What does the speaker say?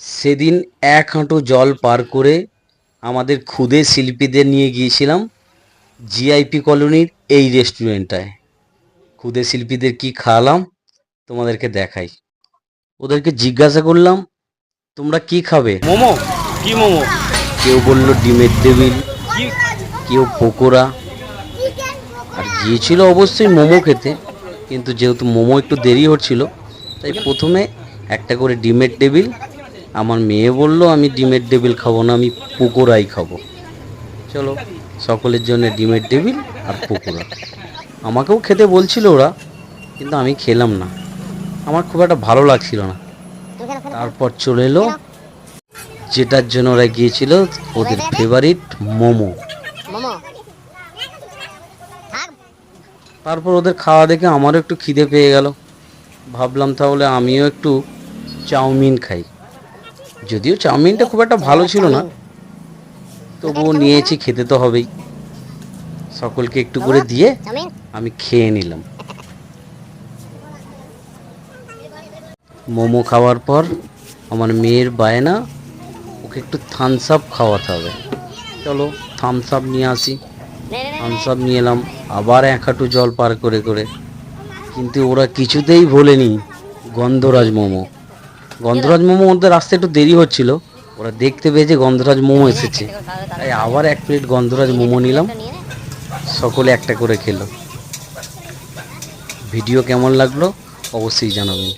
সেদিন এক হাঁটু জল পার করে আমাদের ক্ষুদে শিল্পীদের নিয়ে গিয়েছিলাম জিআইপি কলোনির এই রেস্টুরেন্টটায়। ক্ষুদে শিল্পীদের কি খাওয়ালাম তোমাদেরকে দেখাই। ওদেরকে জিজ্ঞাসা করলাম, তোমরা কি খাবে? মোমো। কি মোমো? কেউ বলল ডিমের টেবিল, কি? কেউ পকোড়া। আর গিয়েছিল অবশ্যই মোমো খেতে, কিন্তু যেহেতু মোমো একটু দেরি হচ্ছিল তাই প্রথমে একটা করে ডিমের টেবিল। আমার মেয়ে বলল আমি ডিমের টেবিল খাবো না, আমি পকোড়াই খাবো। চলো, সকলের জন্য ডিমের টেবিল আর পকোড়া। আমাকেও খেতে বলছিল ওরা, কিন্তু আমি খেলাম না, আমার খুব একটা ভালো লাগছিল না। তারপর চলে এলো যেটার জন্য ওরা গিয়েছিল, ওদের ফেভারিট মোমো। তারপর ওদের খাওয়া দেখে আমারও একটু খিদে পেয়ে গেল। ভাবলাম তাহলে আমিও একটু চাউমিন খাই। যদিও চাউমিনটা খুব একটা ভালো ছিল না, তবুও নিয়েছি, খেতে তো হবেই। সকলকে একটু করে দিয়ে আমি খেয়ে নিলাম। মোমো খাওয়ার পর আমার মেয়ের বায়না, ওকে একটু থামস আপ খাওয়াতে হবে। চলো থামস আপ নিয়ে আসি। থামস আপ নিয়ে এলাম, আবার এক হাঁটু জল পার করে করে। কিন্তু ওরা কিছুতেই ভোলেনি গন্ধরাজ মোমো। গন্ধরাজ মোমো ওদের আসতে একটু দেরি হচ্ছিল, ওরা দেখতে পেয়েছে গন্ধরাজ মোমো এসেছে, তাই আবার এক প্লেট গন্ধরাজ মোমো নিলাম। সকলে একটা করে খেলো। ভিডিও কেমন লাগলো অবশ্যই জানাবেন।